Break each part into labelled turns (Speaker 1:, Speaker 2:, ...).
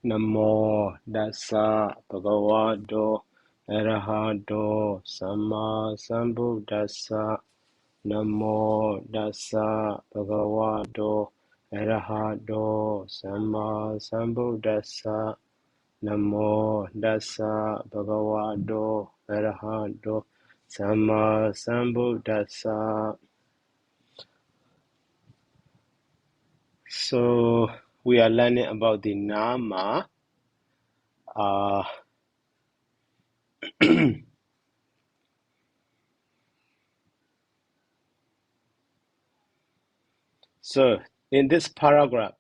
Speaker 1: Namo Dassa Bhagavato Arahato Sama Sambuddhassa. Namo Dassa Bhagavato Arahato Sama Sambuddhassa. Namo Dassa Bhagavato Arahato Sama Sambuddhassa. So we are learning about the Nama. So in this paragraph,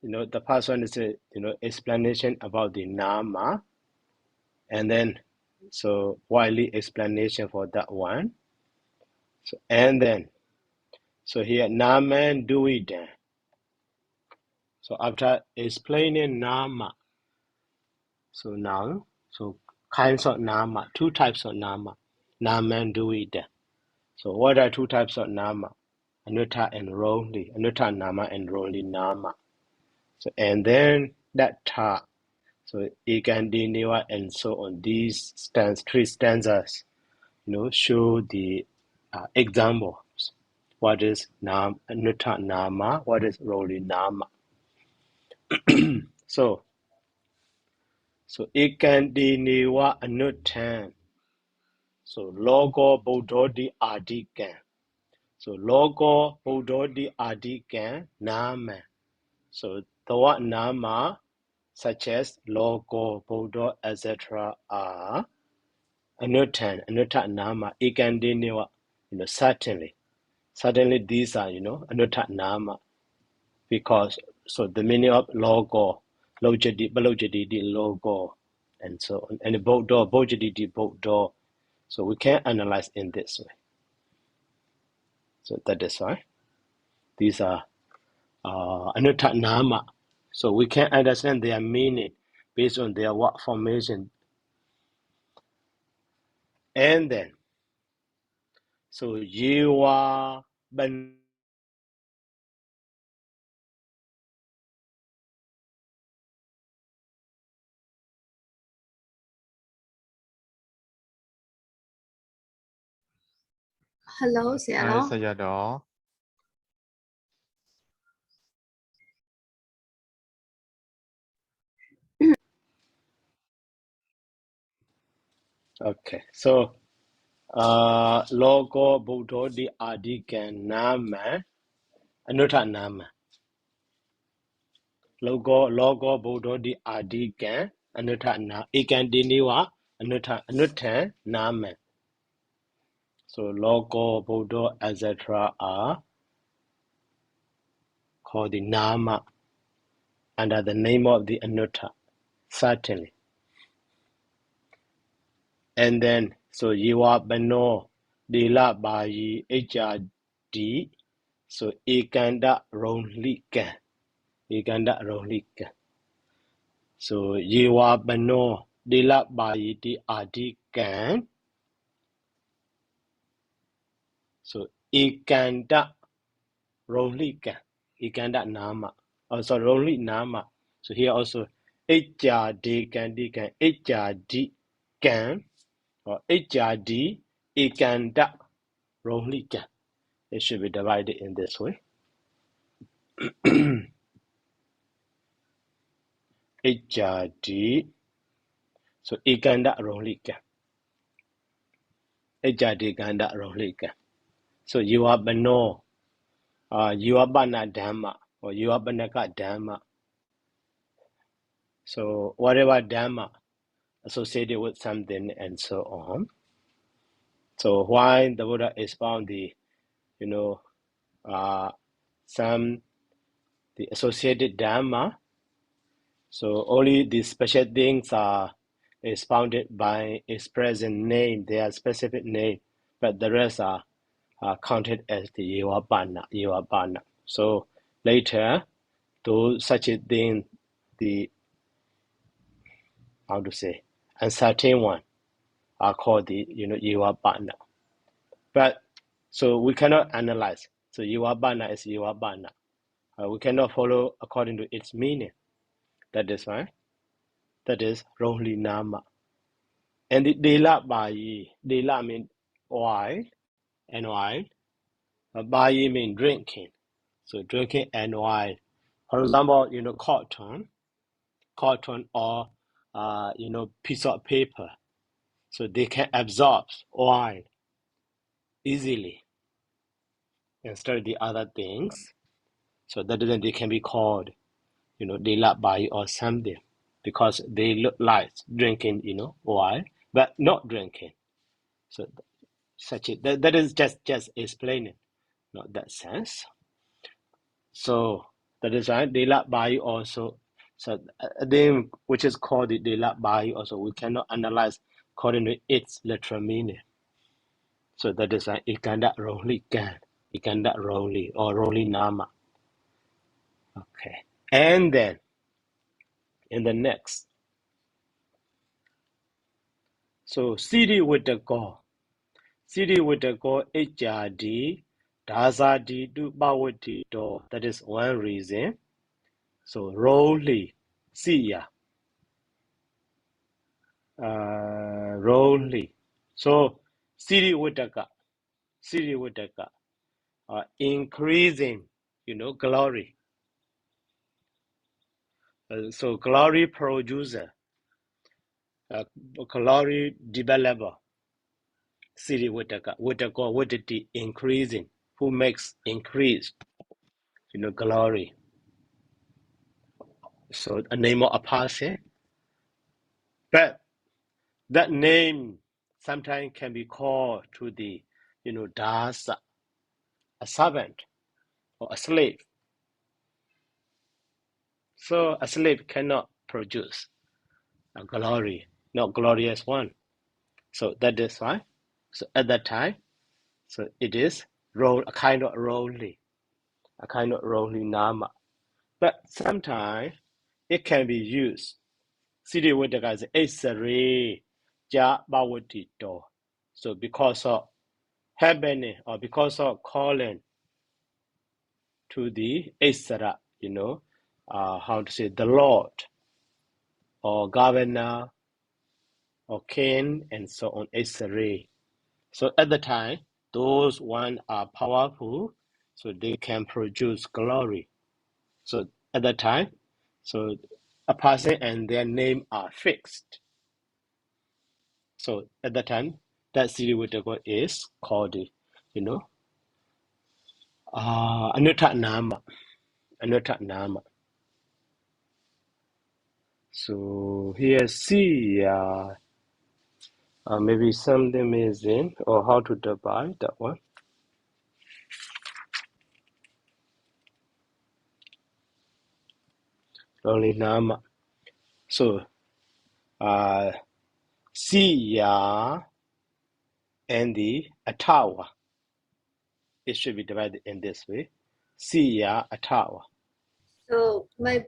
Speaker 1: the first one is a explanation about the Nama, and then so widely explanation for that one. So and then so here Naman Duidan. So after explaining Nama, so now so kinds of Nama, two types of Nama, Naman Duidan. So what are two types of Nama? Anuttha and Rolli, Anuttha Nama and Rolli Nama. So and then that Ta. So Ikandiniwa and so on. These three stanzas, show the examples. What is Anuttha Nama? What is Rolli Nama? So Ikandiniwa Anuttan. So Logo Bodhodi Adikan. So Logo Bodhodi Adikan Nama. So the word Nama, such as Logo, Bodho, etc., are Anuttha Nama, Ikandiniwa, certainly these are, Anuttha Nama, because, so the meaning of logo, Balojadi, logo, and so on, and Bodho, Bojadi, Bodho, so we can analyze in this way. So that is why these are Anuttha Nama, so we can understand their meaning based on their word formation. And then, so you are
Speaker 2: Hello,
Speaker 3: Hi,
Speaker 2: Sayadaw.
Speaker 3: Sayadaw.
Speaker 1: Okay, so logo Bodho di Adikan Nama Anuttha Nama. Logo Bodho di Adikan Anuttha Nama. Ikandiniwa Anuttha Nama. So logo Bodho etc. are called the Nama under the name of the Anuttha, certainly. And then so Yiwa Bano Dila Bayi Ejadi. So Ikanda Ronlika. Ikanda Ronlika. So Yiwa Bano Dila Bayiti Adikan. So Ikanda Rolika. Ikanda Nama. Also Roli Nama. So here also Ejadi Kandikan. Ejadi Kan or Ejadi Ikanda Rolika. It should be divided in this way. Ejadi. So Ikanda Rolika. Ejadi Kanda Rolika. So you are Bano. You are Bana Dhamma or you are Banaka Dhamma. So whatever Dhamma associated with something and so on. So why the Buddha expound the, the associated Dhamma. So only the special things are expounded by expressing name, their specific name, but the rest are counted as the Yavabana. So later, those such a thing, the uncertain one, are called the Yavabana. But so we cannot analyze. So Yavabana is Yavabana. We cannot follow according to its meaning. That is right. That is Rohli Nama. And the Dela Bayi. Dela means oil and oil. Bayi means drinking. So drinking and oil. For example, cotton or piece of paper. So they can absorb oil easily instead of the other things. So that then they can be called, they love by or something because they look like drinking, oil, but not drinking. So such it that is just explaining, not that sense. So that is right. They love by also. So a name which is called the de la by also we cannot analyze according to its literal meaning. So that is like ikanda roli gan, ikanda roli or roli nama. Okay. And then in the next, so city with the go. City with the go HRD, Dazadi do bawati do. That is one reason. So roli, siya, roli. So city with the go, city with the go. Increasing, glory. So glory producer, glory developer, city with the increasing, who makes increase, glory. So a name of a person, but that name sometimes can be called to the, dasa, a servant or a slave. So a slave cannot produce a glory, not glorious one. So that is why. So at that time, so it is a kind of rolly nama. But sometimes it can be used. City with the guys Issariya ja bawati do. So because of happening or because of calling to the Issara, how to say the Lord or governor or king and so on, Issariya. So at the time, those one are powerful, so they can produce glory. So at that time, so a person and their name are fixed. So at that time, that city with the God is called, Anuta Nama. Anuta Nama. So here see, maybe something missing or how to divide that one. Only Nama. So, Siya and the Atawa. It should be divided in this way. Siya Atawa.
Speaker 2: So my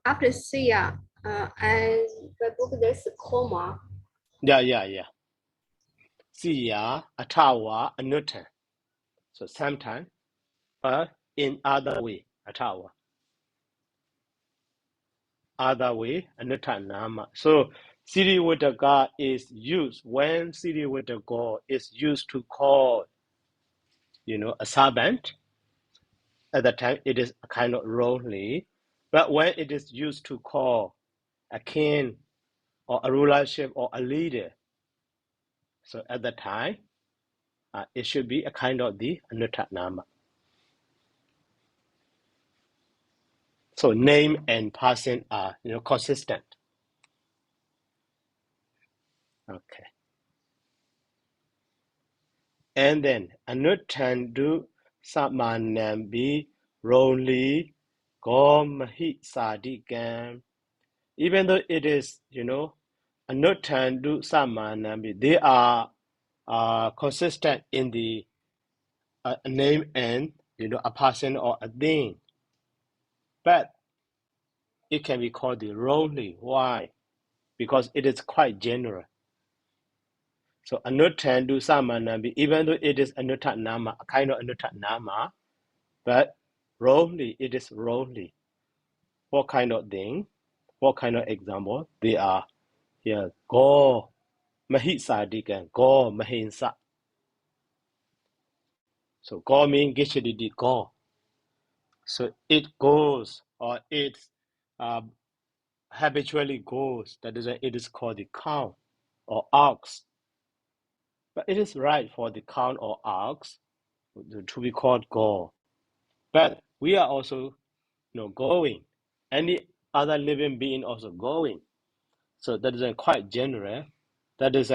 Speaker 2: after Sia, and my book there's a comma.
Speaker 1: Yeah. Siya Atawa Anutan. So sometimes, in other way, Atawa. Other way, Anutan Nama. So city with the God is used when city with the God is used to call, a servant. At that time, it is a kind of rolly. But when it is used to call a king or a rulership or a leader, so at that time, it should be a kind of the Anutatnama. So name and person are, consistent. Okay. And then Anutandu Samanambi Roli Gomahi Sadigan. Even though it is, Anutandu Samanambi, they are consistent in the name and, a person or a thing. But it can be called the Roli. Why? Because it is quite general. So Anutandu Samanambi, even though it is Anutatnama, a kind of Anutatnama, but Roli, it is Roli. What kind of thing? what kind of example? They are here. Go Mahisadikan, go Mahinsa. So go means Gishadidi go. So it goes or it habitually goes. That is why it is called the cow or ox. But it is right for the cow or ox to be called go. But we are also going. Any other living being also going. So that is quite general. That is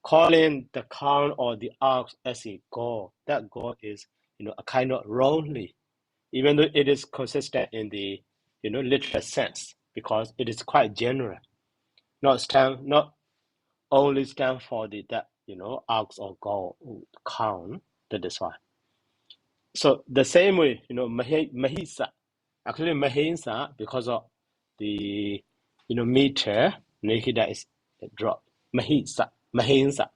Speaker 1: calling the cow or the ox as a god. That god is a kind of wrongly, even though it is consistent in the literal sense, because it is quite general. Not only stand for that ox or god cow. That is why. So the same way, Mahisa. Actually, Mahisa, because of the meter, Nihida is dropped. Mahisa. Mahisa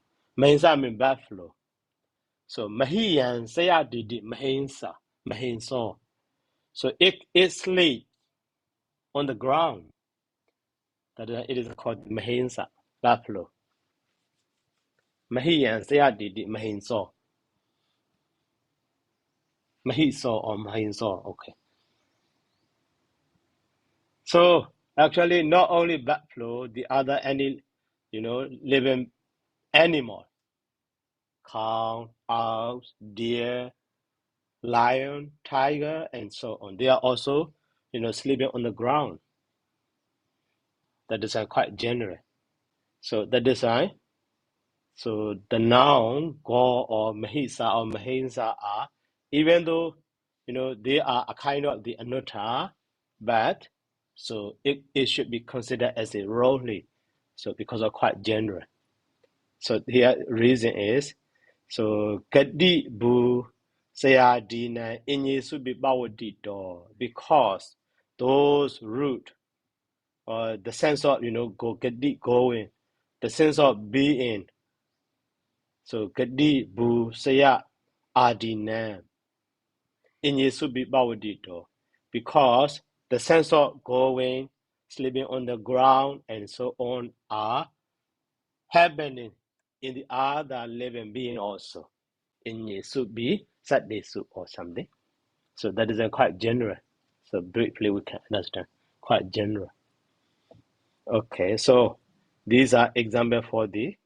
Speaker 1: means buffalo. So Mahiyan Sayadidi Mahinsa. So it sleep on the ground. That it is called Mahinsa, buffalo. Mahiyan Sayadidi Mahinsa. Mahisa or Mahinsa. Okay. So actually, not only buffalo, the other any living animal, cow, ox, deer, lion, tiger, and so on. They are also sleeping on the ground. That is quite general. So the design. So the noun go or mahisa or mahinsa are, even though they are a kind of the anutta, but so it should be considered as a wrongly. So because of quite general. So here reason is so kadi bu sayadina inyesu bibawadi because those root or the sense of go kadi going, the sense of being. So kadi bu saya adina inyesu bibawadi because the sense of going, sleeping on the ground, and so on are happening in the other living being also. In Yesu be Sadesu or something. So that is quite general. So briefly we can understand. Quite general. Okay, so these are examples for the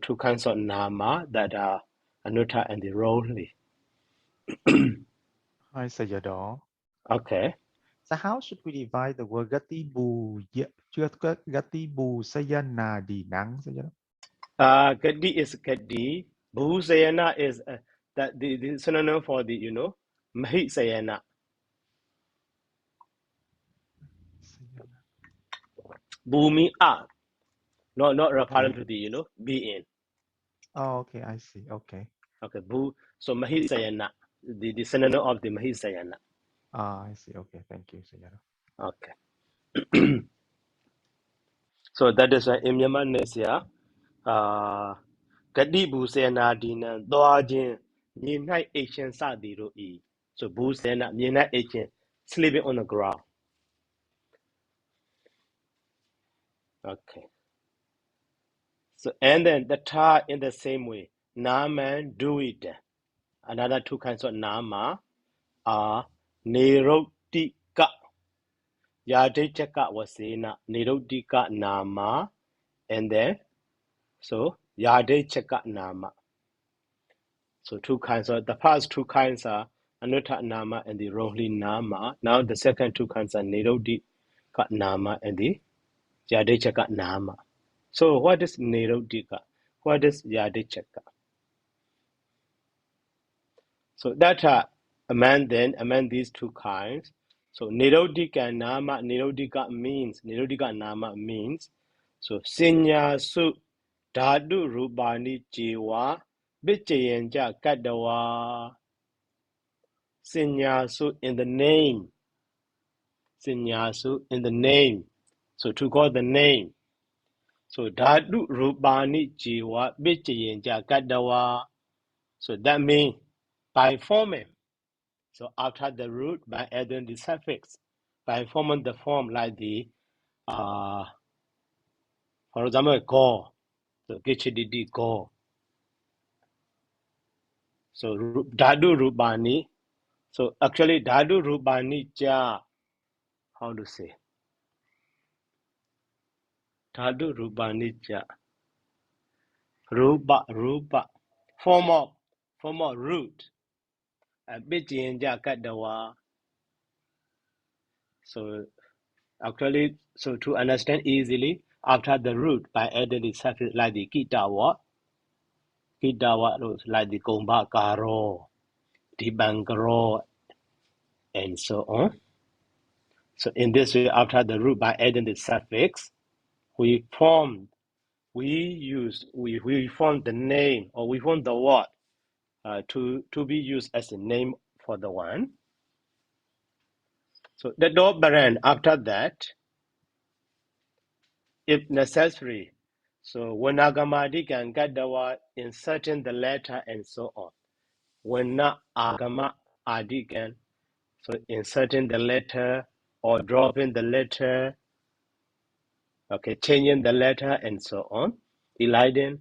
Speaker 1: two kinds of nama that are anutta and the rolli.
Speaker 3: Hi, Sayadaw.
Speaker 1: Okay.
Speaker 3: So how should we divide the word gati bu sayana nang, Sayadaw?
Speaker 1: Gadi is Gadi. Bhusayana is that the synonym for the Mahisayana. Bhumi are not referring to the being.
Speaker 3: Oh, okay, I see. Okay.
Speaker 1: Okay, so Mahisayana, the synonym of the Mahisayana.
Speaker 3: I see. Okay, thank you, Sayadaw.
Speaker 1: Okay. So that is why in Myanmar Nesia, Gadi Busena Dina, Doajin, Midnight Asian Sadiro E. So Busena, Midnight Asian, sleeping on the ground. Okay. So, and then the tar in the same way, Naman do it. Another two kinds of Nama are Nerotika. Yadechaka was saying Nirodika Nama, and then so Yadechaka Nama. So two kinds of the first two kinds are Anutta Nama and the Rohli Nama. Now the second two kinds are Nirodika Nama and the Yadechaka Nama. So what is Nirodika? What is Yadechaka? So that among these two kinds. So Nirodika Nama, Nirodika Nama means so Sinya Su Dadu Rubani Jiwa Bichayenja Kadawa Sinyasu in the name. Sinyasu in the name. So to call the name. So Dadu Rubani Jiwa Bichayenja Kadawa. So that means by forming. So after the root, by adding the suffix, by forming the form like the For example, go. So Gichididi go. So Dadu Rubani. So actually Dadu Rubani ja. How to say? Dadu Rubani ja. Ruba. Form of root. Bijin ja kadawa. So actually, so to understand easily, after the root by adding the suffix like the kitawa like the gomba karo, the bangaro, and so on. So in this way, after the root by adding the suffix, we form the name, or we form the word to be used as a name for the one. So the dog brand after that, if necessary. So when agamadi can get the word, inserting the letter and so on. When not agama adigan, so inserting the letter or dropping the letter, okay, changing the letter and so on, eliding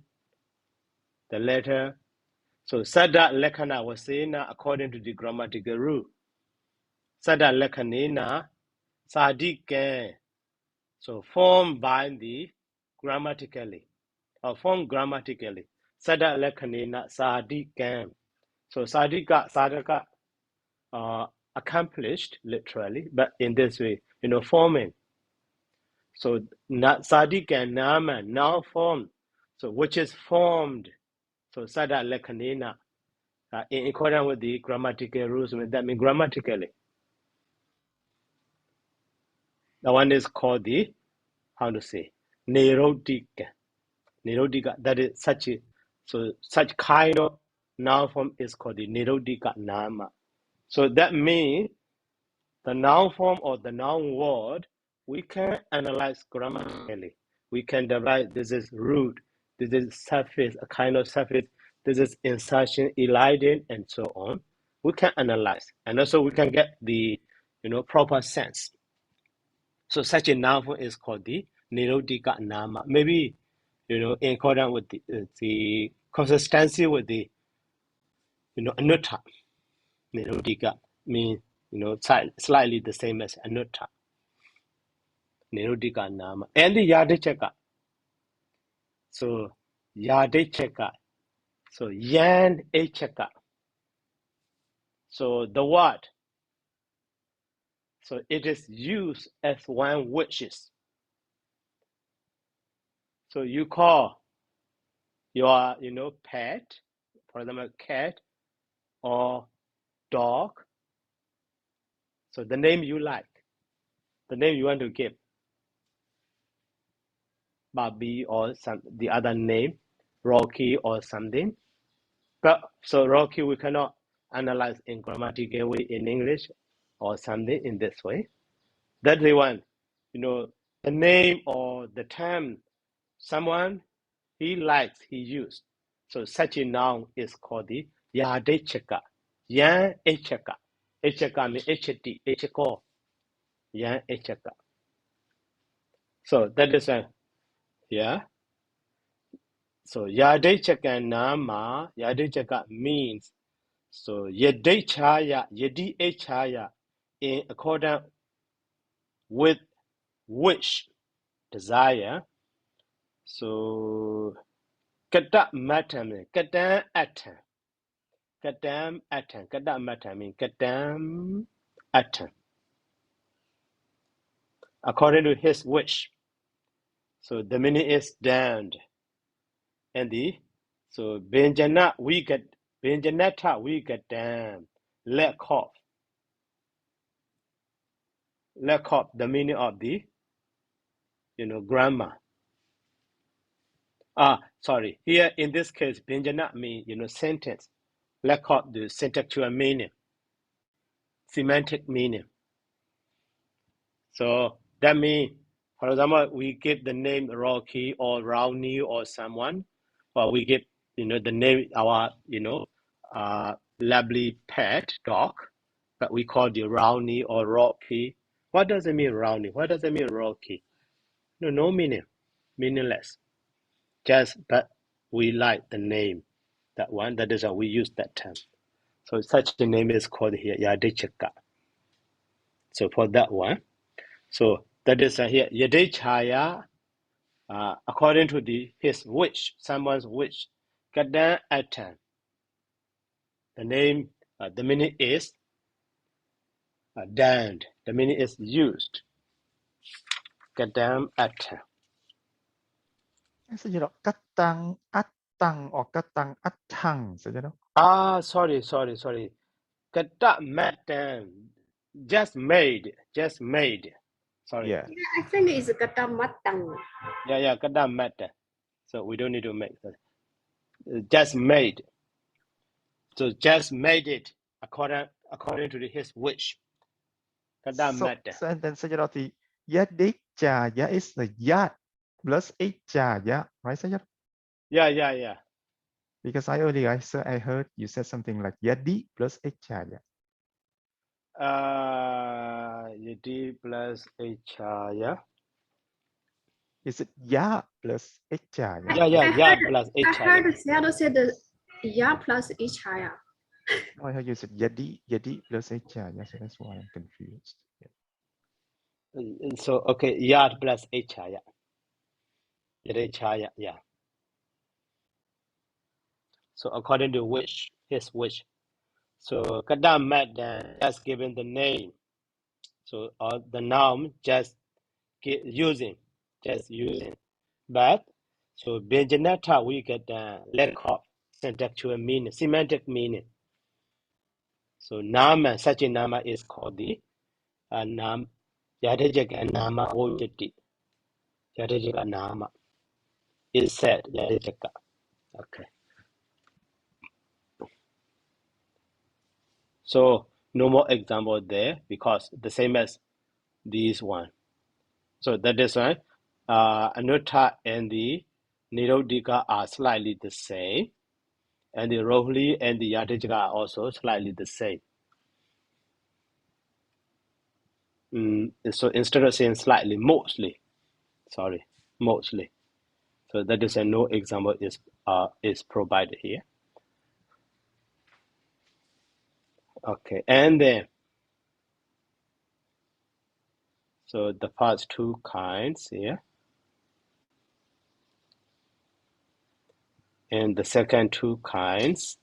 Speaker 1: the letter. So sada lekana was saying according to the grammatical rule. Sada lekanina sadikan. So formed by the grammatically. Formed grammatically. Sada lekanina sadikan. So sadaka accomplished literally, but in this way, forming. So sadikan nama now formed. So which is formed. So sada lekanina. In accordance with the grammatical rules, that means grammatically. The one is called the, how to say, Nirodika. Nirodika, that is such kind of noun form is called the Nirodika Nama. So that means the noun form or the noun word, we can analyze grammatically. We can divide, this is root, this is suffix, a kind of suffix, this is insertion, eliding, and so on. We can analyze, and also we can get the proper sense. So such a noun form is called the Nirodika Nama. Maybe in accordance with the consistency with the anutta. Nirodika means slightly the same as anutta. Nirodika Nama. And the Yadechaka. So Yadechaka. So Yan Echaka. So the word. So it is used as one wishes. So you call your pet, for example, cat or dog. So the name you like, the name you want to give, Bobby or the other name, Rocky or something. But so Rocky we cannot analyze in grammatical way in English or something in this way. That's the one, the name or the term someone he likes, he used. So such a noun is called the Yadechaka. Yan Echaka. Echaka means HT, Echako. Yan Echaka. So that is a, yeah. So Yadechaka Nama, Yadechaka means, so Yadechaya, Yadi Echaya, in accordance with wish, desire. So Kata Matam, Katam Atam. Katam Atam. Katam Matam means Katam Atam. According to his wish. So the meaning is damned. And so Benjana we get Benjanata we get damned. Let off. Let off the meaning of the grammar. Sorry. Here in this case, Benjana means sentence. Let off the syntactual meaning, semantic meaning. So that means, for example, we give the name Rocky or Rowney or someone, or we give the name our lovely pet dog, but we call the Rowney or Rocky. What does it mean Rowney? What does it mean Rocky? No meaning, meaningless. Just, but we like the name, that one. That is how we use that term. So such a name is called here Yadechaka. So for that one, so that is here Yadechaya, according to his wish, someone's wish. Kadam Atan. The name, the meaning is damned. The meaning is used. Kadam Atan.
Speaker 3: Sayadaw, katang atang or katang atang, Sayadaw.
Speaker 1: Sorry. Kata Matan. Just made. Sorry.
Speaker 3: Yeah.
Speaker 2: I think it's kata matang.
Speaker 1: Yeah, kata Matan. So we don't need to make that. Just made. So just made it according to his wish. Kata Matan.
Speaker 3: So and then Sayadaw, the yadechaya is the yad plus echaya, right, Sayadaw?
Speaker 1: Yeah.
Speaker 3: Because I heard you said something like yadi plus echaya.
Speaker 1: Yadi plus Echaya.
Speaker 3: Is it ya plus echaya?
Speaker 1: Yeah, plus
Speaker 2: I
Speaker 1: Echaya.
Speaker 2: heard Sayadaw said the ya plus Issariya.
Speaker 3: I heard you said yadi plus echaya, so that's why I'm confused. Yeah.
Speaker 1: So, okay, Yad plus Echaya. Echaya, yeah. So, according to his wish. So, Kadam Madan, just given the name. So, the noun, just using. But, so, Benjanata, we get lack of syntactual meaning, semantic meaning. So, Nama, such a Nama is called the Nam, Yadajaka Nama Ojati. Yadajaka Nama is said, Yadajaka. Okay. So no more example there because the same as this one. So that is why Anuttha and the Nirodhika are slightly the same, and the Rohli and the Yadajika are also slightly the same. So instead of saying slightly, mostly. So that is a no example is provided here. Okay, and then so the first two kinds here. And the second two kinds.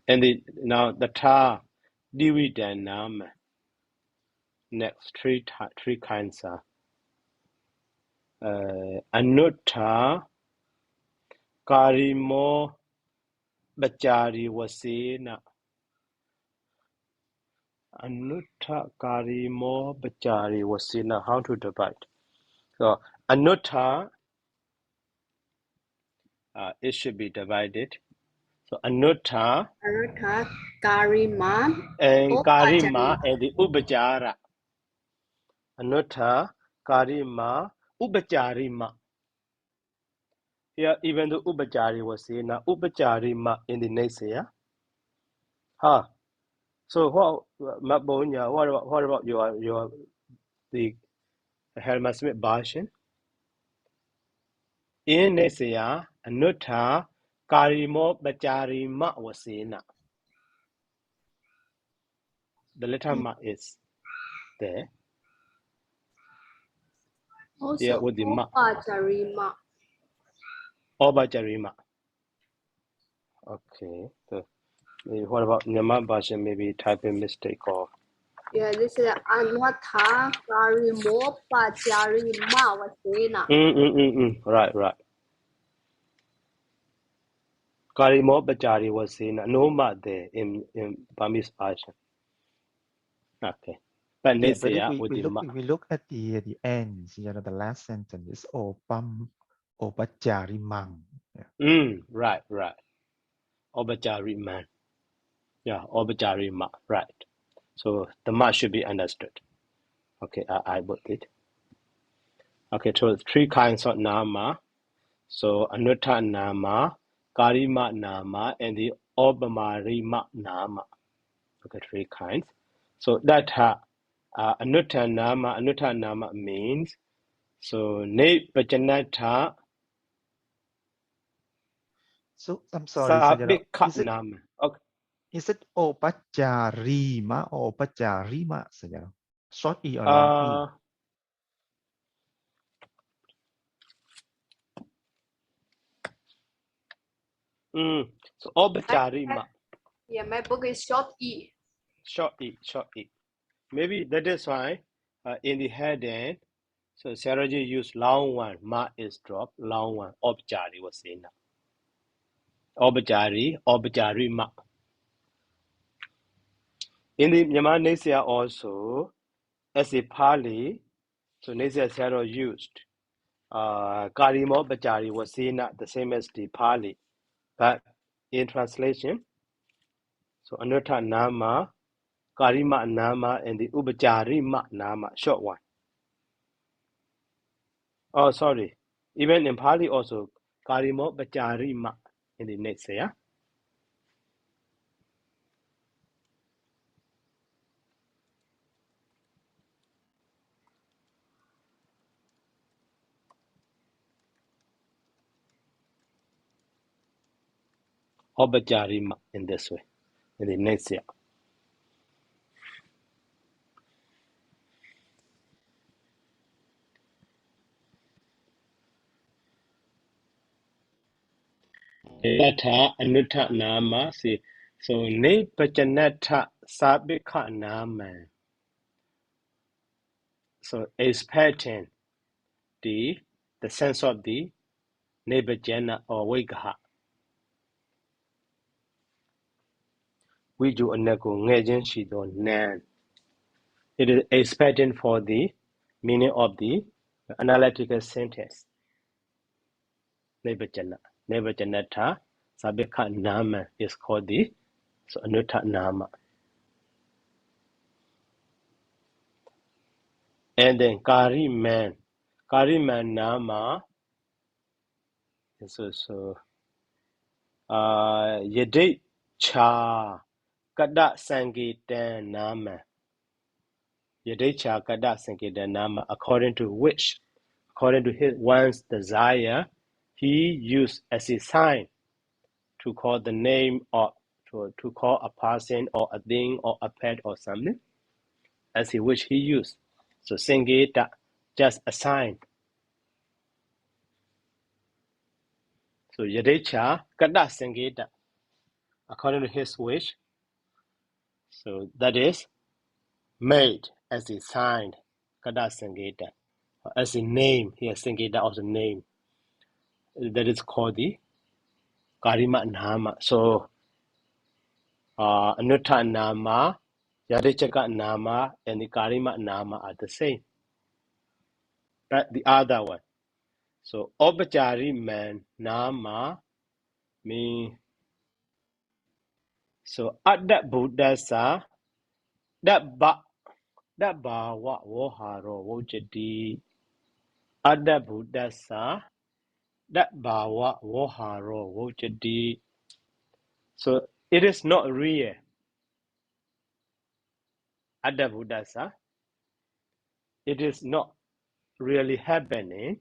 Speaker 1: And now the ta dividanam. Next three kinds are anutta karimo bachari wasena. Anutta karimo bachari wasena. How to divide? So anutta, it should be divided. So anutta
Speaker 2: Karima
Speaker 1: and karima and the ubachara. Anutta karima ubacharima. Here, even the ubachari was saying now ubacharima in the next year. So what Mabonya, what about your the Helmut Smith version? In next year, Anutta karimo bacharima was saying now. The letter ma is there.
Speaker 2: Also,
Speaker 1: Here with the ma.
Speaker 2: Obajarima.
Speaker 1: Obacharima. Okay. So what about Nyama version? Maybe typing mistake or.
Speaker 2: Yeah, this is Anwata Karimo Pajarima Wasena.
Speaker 1: Right. Karimo Bachari was seen no ma there in Burmese version. Okay. But
Speaker 3: Yeah,
Speaker 1: let's
Speaker 3: but
Speaker 1: say
Speaker 3: if
Speaker 1: with the ma.
Speaker 3: we look at the end, the last sentence is opam opacharimang. Yeah.
Speaker 1: Right. Obachari man. Yeah, Obachari ma. Right. So the ma should be understood. Okay, I put it. Okay, so three kinds of nama. So Anutta nama, Karima nama, and the Obamarima nama. Okay, three kinds. So that Anutta nama means so ne pajanatha
Speaker 3: So I'm sorry, Sayadaw.
Speaker 1: sabikha nama. Okay.
Speaker 3: Is it opacharima or opacharima, Sayadaw? Short E or long E?
Speaker 1: So opacharima.
Speaker 2: Yeah, my book is short E.
Speaker 1: Short E. Maybe that is why in the heading, so Saraji used long one, ma is drop, long one, opachari was saying now. Opachari ma. In the Myanmar Nesia also, as a Pāļi, so Nesia Saro used Karimo Bachari was seen the same as the Pāļi. But in translation, so Anuttha Nama, Karima Nama, and the Ubachari Ma Nama, short one. Oh, sorry. Even in Pāļi also, Karimo Bachari Ma in the next, yeah? Obachari Ma in this way, in the next, yeah. Yatha Anuttha Nama, see, so Ne Pachanatha Sabikha Nama. So expecting the sense of the Nebajana or Wikaha. We do a nego ngajin shido nan. It is expecting for the meaning of the analytical sentence. Nebajana. Nebajanata Sabika Nama is called the so Anuttha Nama. And then Kari man Nama is also Yedit Cha Kada Sangitan Nama. Yadecha Kada Sangitan Nama, according to one's desire, he used as a sign to call the name or to call a person or a thing or a pet or something, as he wish he used. So Sangita, just a sign. So Yadecha Kada Sangita, according to his wish. So that is made as a sign, Kada Sangita. As a name, here Sangita also name. That is called the Karima Nama. So Anuttha Nama, Yadechaka Nama, and the Karima Nama are the same. But the other one. So Obachari man Nama means so at that Buddhasa that ba wa woharo wojadi at that Buddhasa that ba wa woharo wojadi. So it is not real. At the Buddhasa, it is not really happening,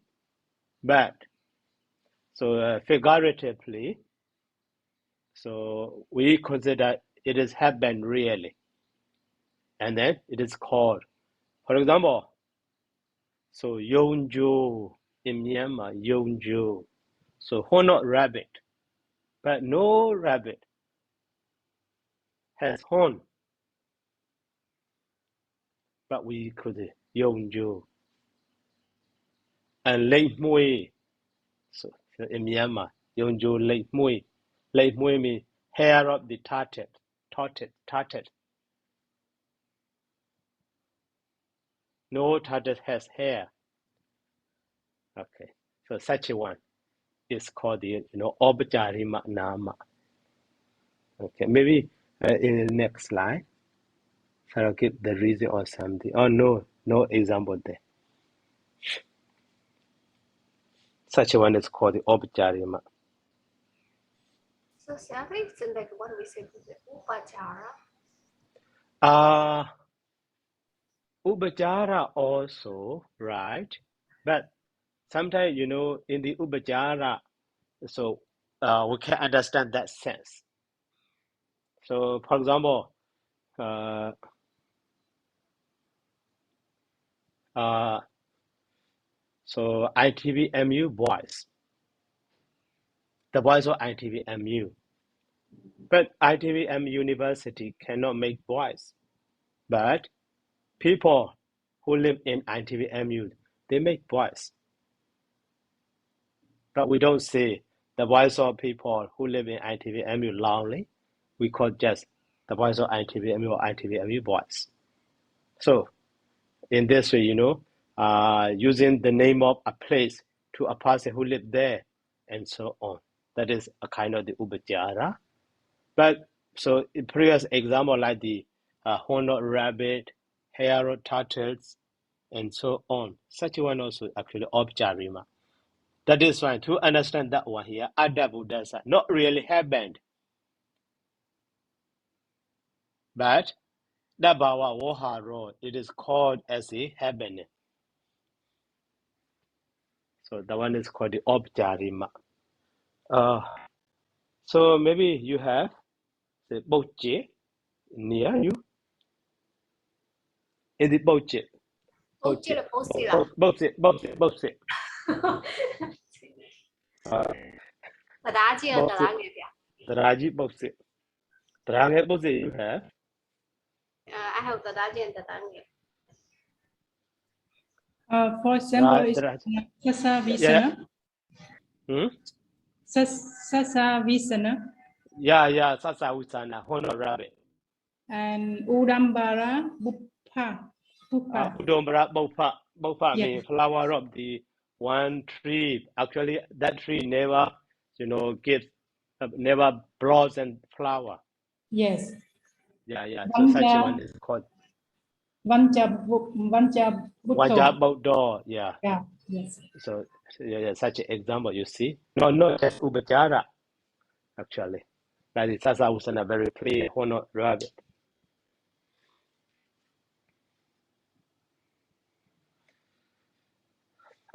Speaker 1: but so figuratively, so we consider it is happened really, and then it is called. For example, so Yonju in Myanmar, Yonju. So horn not rabbit, but no rabbit has horn, but we could Yonju. And Lake Mui, so in Myanmar, Yonju Lake Mui. Lake Mui means hair of the tartet. No tortoise has hair. Okay, so such a one is called the Obacharima Nama. Okay, maybe in the next slide, so I'll give the reason or something. Oh no example there. Such a one is called the Obacharima.
Speaker 2: So I think it's like what we say, upachara.
Speaker 1: Upachara also, right? But sometimes, in the Upachara, so we can understand that sense. So, for example, so ITVMU boys, the boys of ITVMU. But ITVM University cannot make boys. But people who live in ITVMU, they make boys. But we don't say the voice of people who live in ITVMU loudly. We call just the voice of ITVMU or ITVMU boys. So in this way, using the name of a place to a person who lived there and so on. That is a kind of the upachara. But so in previous example like the horned rabbit, hare turtles, and so on. Such one also actually upcharima. That is why to understand that one here, Adabudasa, not really happened. But Dabawa Woharo, it is called as a heaven. So that one is called the Objarima. So maybe you have the Boche near you. In the Boche.
Speaker 2: Boche là bossy là.
Speaker 1: Boche.
Speaker 2: Tà đá chi tà đá nghiệp à?
Speaker 1: Raji Boxe. Trange Boxe you have.
Speaker 2: I have tà đá chi tà đá nghiệp.
Speaker 4: For example,
Speaker 1: Right,
Speaker 4: is
Speaker 1: right.
Speaker 4: Sasa Visana. Sasa Visana.
Speaker 1: Yeah, Sasa Usana, Honor Rabbit.
Speaker 4: And Udambara Bupa.
Speaker 1: Udombra Bopa means flower of the one tree. Actually, that tree never, gives, never blossom flower.
Speaker 4: Yes.
Speaker 1: Yeah. So such one is called
Speaker 4: Vanja
Speaker 1: Wajabodor. Yeah.
Speaker 4: Yes.
Speaker 1: So such an example you see. No, not just Ubachara. Actually, that is Sasa Usana very clear. Honor rabbit.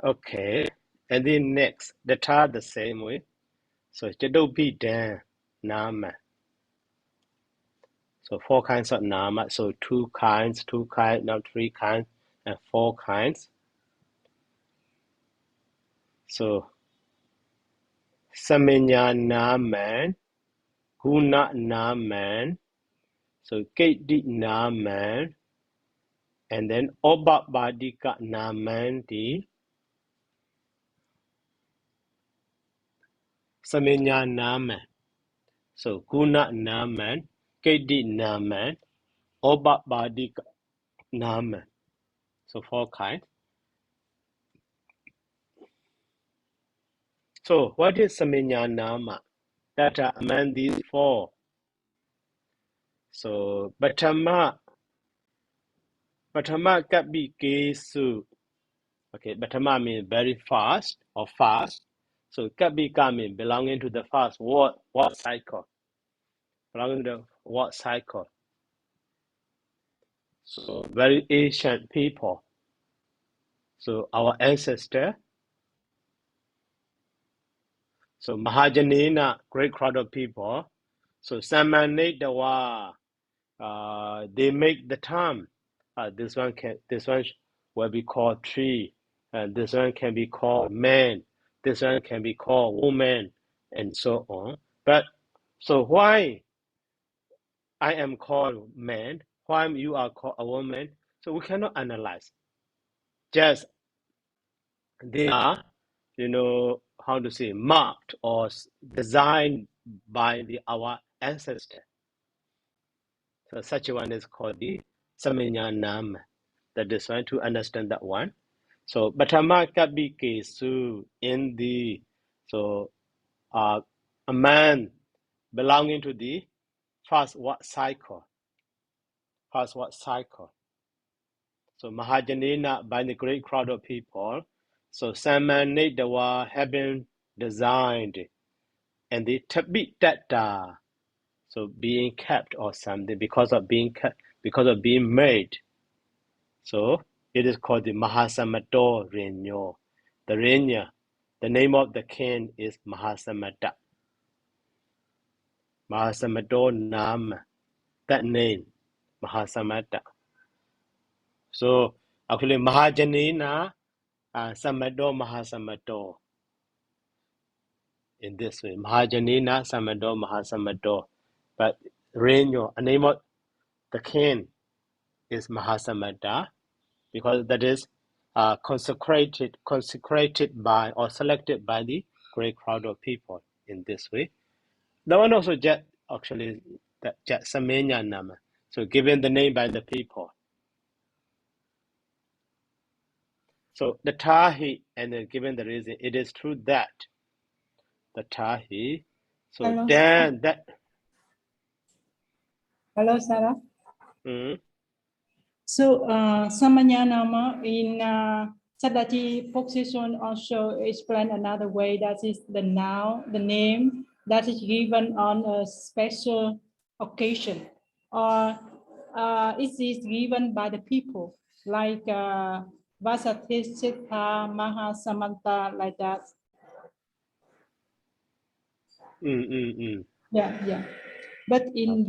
Speaker 1: Okay, and then next, the third the same way. So Jadobi Dan Nama. So 4 kinds of Nama. So 2 kinds, now 3 kinds, and 4 kinds. So Samenya Naman, Guna Naman, so Kaiti Naman, and then Obabadika Naman di Samenya Naman. So Guna Naman, Kaiti Naman, Obabadika Naman. So 4 kinds. So what is Samenya Nama? That are among these 4. So Batama Kabi Kesu. Okay, Batama means very fast or fast. So Kabi means belonging to the fast what cycle. Belonging to the what cycle. So very ancient people. So our ancestor. So Mahajanina, great crowd of people. So Samanadawa, they make the time. This one will be called tree, and this one can be called man. This one can be called woman, and so on. But so why I am called man? Why you are called a woman? So we cannot analyze. Just they are, how to say, marked or designed by our ancestor. So such one is called the Samenya Nam. That is one to understand that one. So Batama Kabike Su in the a man belonging to the first what cycle. So Mahajanina by the great crowd of people. So Samanadawa have been designed and the Tabitata. So being kept or something because of being kept, because of being made. So it is called the Mahasamato Renyo. The Renya, the name of the king is Mahasamata. Mahasamato Nama, that name, Mahasamata. So actually Mahajanina Samado Mahasamato. In this way, Mahajanina Samado Mahasamato. But Renyo, the name of the king is Mahasamata, because that is consecrated by or selected by the great crowd of people in this way. That one also actually that Samenya Nama. So given the name by the people. So the Tahi, and then given the reason, it is true that the Tahi. So
Speaker 4: Hello,
Speaker 1: then that.
Speaker 4: Hello, Sarah.
Speaker 1: Mm,
Speaker 4: So, Samanyanama in Saddachi position also explain another way, that is the noun, the name that is given on a special occasion, or it is given by the people, like Vasatisita, Mahasamanta, like that. Yeah. But in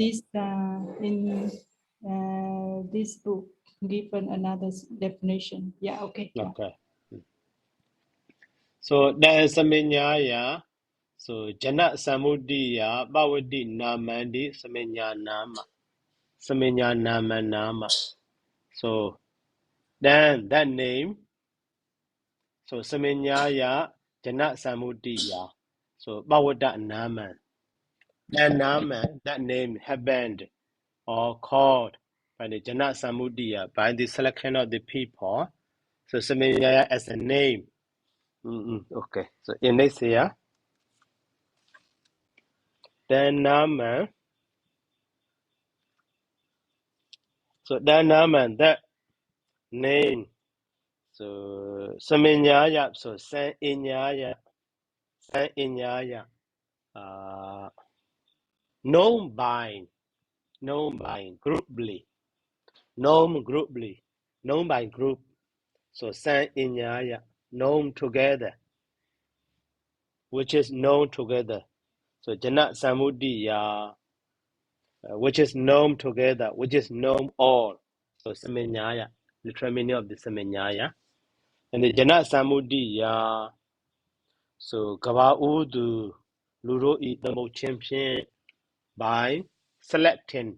Speaker 1: Okay.
Speaker 4: this book, given another definition. Yeah, okay. Yeah.
Speaker 1: Okay. So there is Samenya. So Jana Samudiya Bhavati Namandi Samenya Nama. Samenya Nama. So then that name, so Samenyaya Jana Samudiya. So Bhavata Nama. That Nama, that name happened or called by the Jana Samudiya, by the selection of the people. So Samenyaya as a name. Okay. So in this here, then Nama. So that Nama, that name. So Samenyaya, so San Inyaya, known by grouply, known by group. So San Inyaya, known together, which is known together. So Jana Samudiya, which is known together, which is known all. So Samenyaya, literal meaning of the Samenyaya. And the Jana Samudiya, so Gava Udu, Luro Idamo Champion, by selecting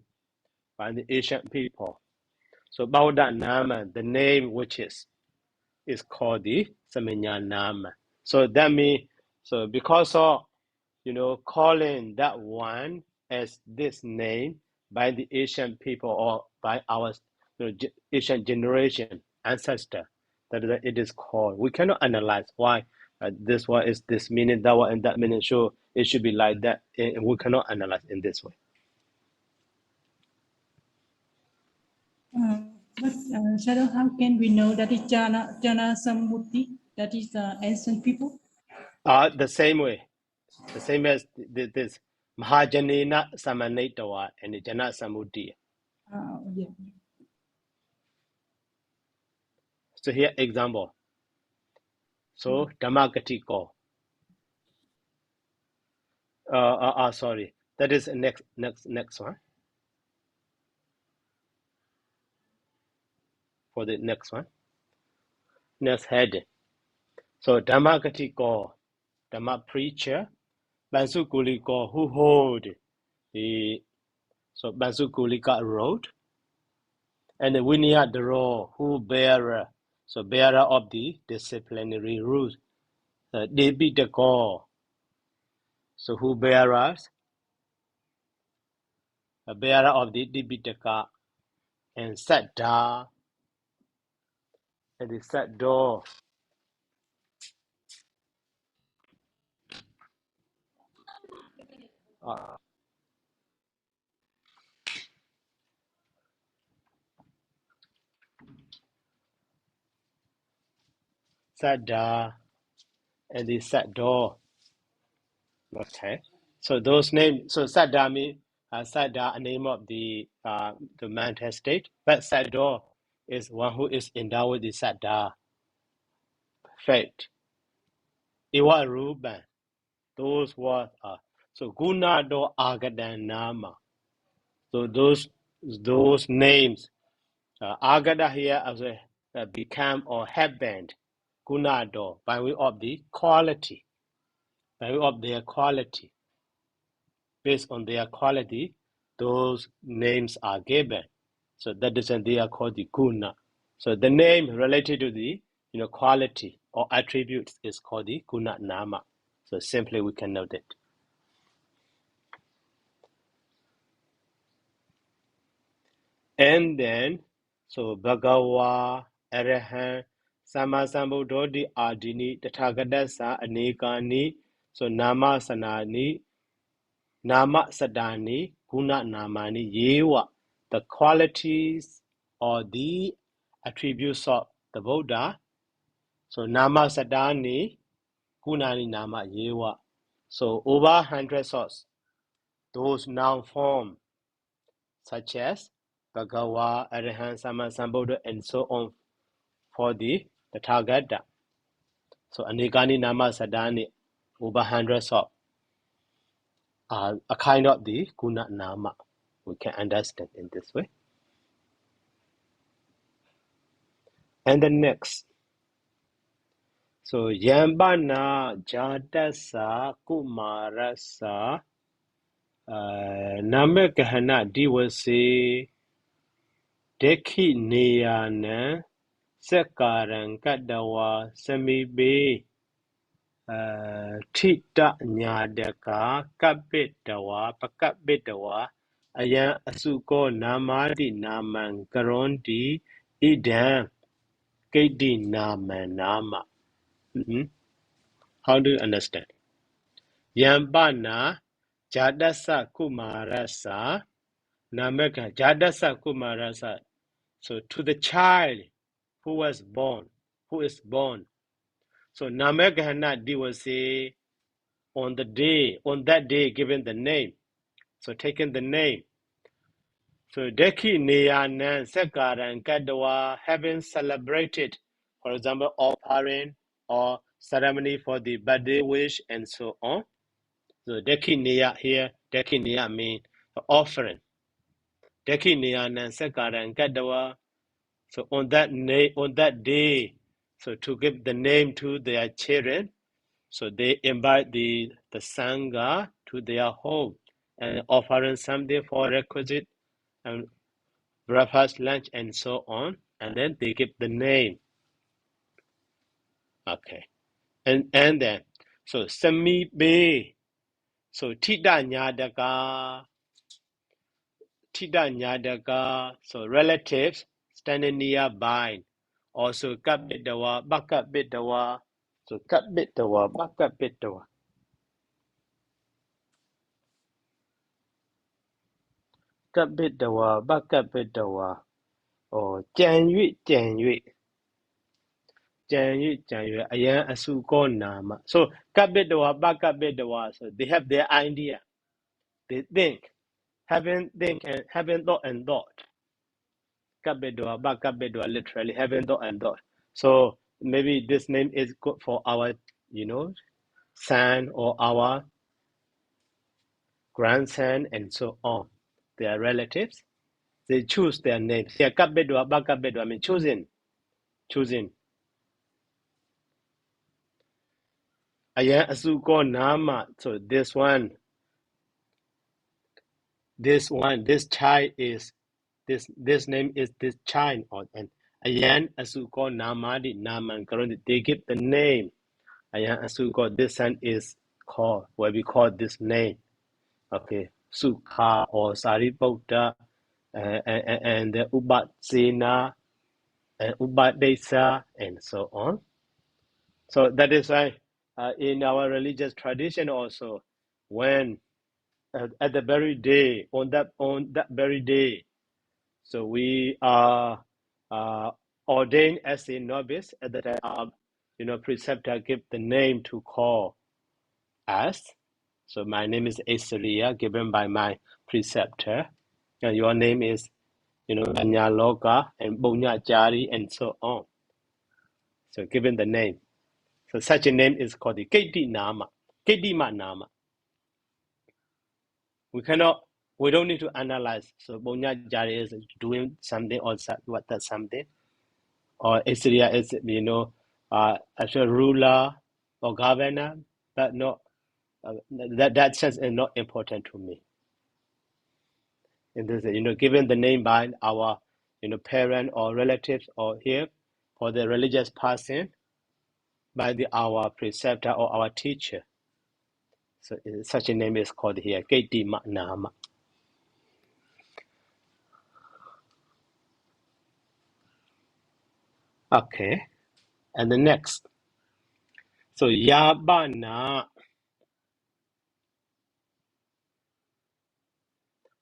Speaker 1: by the Asian people. So Bauda Nama, the name which is called the Samenya Nama. So that means, so because of, calling that one as this name by the Asian people or by our Asian generation ancestor, that it is called. We cannot analyze why this one is this meaning, that one and that meaning. So it should be like that. And we cannot analyze in this way.
Speaker 4: But Shadow, how can we know that is Jana Samuti, that is ancient people?
Speaker 1: The same way. The same as this Mahajanina Samanetawa and the Jana Samudya.
Speaker 4: Yeah.
Speaker 1: So here example. So Dhammagatiko. Sorry. That is next one. For the next one. Next head. So Dhammagatiko, Dhamma preacher, Bansukuliko, who hold the Bansukulika road, and the Vinayadaro, who bearer of the disciplinary rules. Debitako, so who bearers, a bearer of the Debitaka, and Sadda, and the Saddo. Sadda, and the Saddo. Okay. So those names, so Sadda means Sadda, a name of the mental state, but Saddo is one who is endowed with the Saddha, faith. Iwa Ruban, those words are. So Guna do Agada Nama. So those names, Agada here as a become or happened, Guna do, by way of the quality, by way of their quality. Based on their quality, those names are given. So that is they are called the guna. So the name related to the quality or attributes is called the guna nama. So simply we can note it. And then so Bhagawa, Arahant, Sammasambuddho Adini, Tathagatassa Anekani, so Nama Sanani, Nama Saddanīti, Guna Namani, Yewa, the qualities or the attributes of the Buddha. So Nama Saddanīti, Gunani Nama Yewa. So over 100 sorts, those noun form such as Bhagawa, Arahant, Sammasambuddho, and so on for the Tathagata. So Anekani Nama Saddanīti, over 100 sorts. A kind of the guna nama. We can understand in this way. And the next. So Yambana Jadasa Kumarasa Namakahana Diwasi Deki Niyana Sekaran Kadawa Samibe Tita Nyadaka Kapitawa Pakapitawa Aya Asuko Namadi Naman Karondi Idam Kedi Nama Nama. How do you understand? Yambana Jadasa Kumarasa Namaka Jadasa Kumarasa. So to the child who is born. So Namagahana Diwasi on that day given the name. So taking the name. So Deki Niyanan Sekaran Kadawa having celebrated, for example, offering or ceremony for the birthday wish and so on. So Deki Niya here, Deki Niya means offering. Deki Niyanan Sekaran Kadawa. So on that day, so to give the name to their children, so they invite the Sangha to their home and offering something for requisite and breakfast, lunch, and so on, and then they give the name. Okay, and then so Sami Be, so Tida Nyadaka, so relatives standing nearby, also Kapitawa, Bakapitawa, so Kapitawa, Bakapitawa. Kapitawa, Bakapitawa, or Jianyu, Ayan Asuko Nama. So Kapitawa, Bakapitawa, so they have their idea. They think, having thought and thought. Kapitawa, Bakapitawa, literally having thought and thought. So maybe this name is good for our, son or our grandson and so on. Their relatives, they choose their names. Yeah, Kapitawa, Bakapitawa, I mean choosing. Ayan Asuko Nama. So this child is this name is this child, and Ayan Asuko Namadi Naman Karoni. They give the name. Ayan Asuko, this son is called, what we call this name. Okay, Sukha or Sariputta, and the Ubatsena and Ubadesa and so on. So that is why in our religious tradition also, when at the very day, on that very day, so we are ordained as a novice at the time. Preceptor give the name to call us. So my name is Issariya, given by my preceptor, and your name is, Banyaloka and Bonyajari and so on. So given the name. So such a name is called the Keti Nama. Ketima Nama. We don't need to analyze. So Bonyajari is doing something or what does something. Or Issariya is, as a ruler or governor. But no, that sense is not important to me. And this, given the name by our, parent or relatives or here, for the religious person, by our preceptor or our teacher. So such a name is called here Keti Nama. Okay, and the next. So Yabana.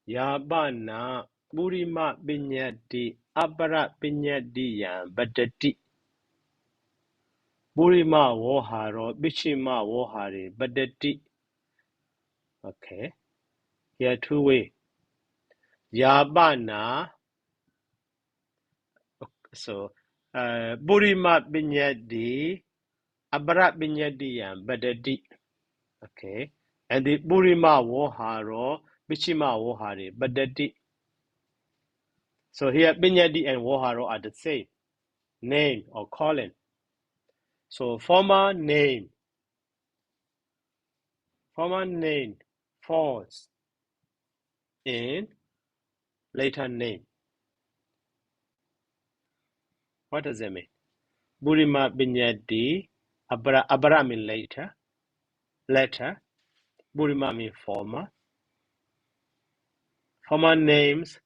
Speaker 1: Yabana Burima Binyati Abara Binyati Yan Badati Burima Woharo Bishima Wohari Badati. Okay, here two ways. Yabana. So Burima Binyati Abara Binyati Yan Badati. Okay, and the Burima Woharo Bishima Wohari Badati. So here Binyati and Woharo are the same name or calling. So former name falls in later name. What does that mean? Burima Binyati Abara mean later. Burima mean former. Former names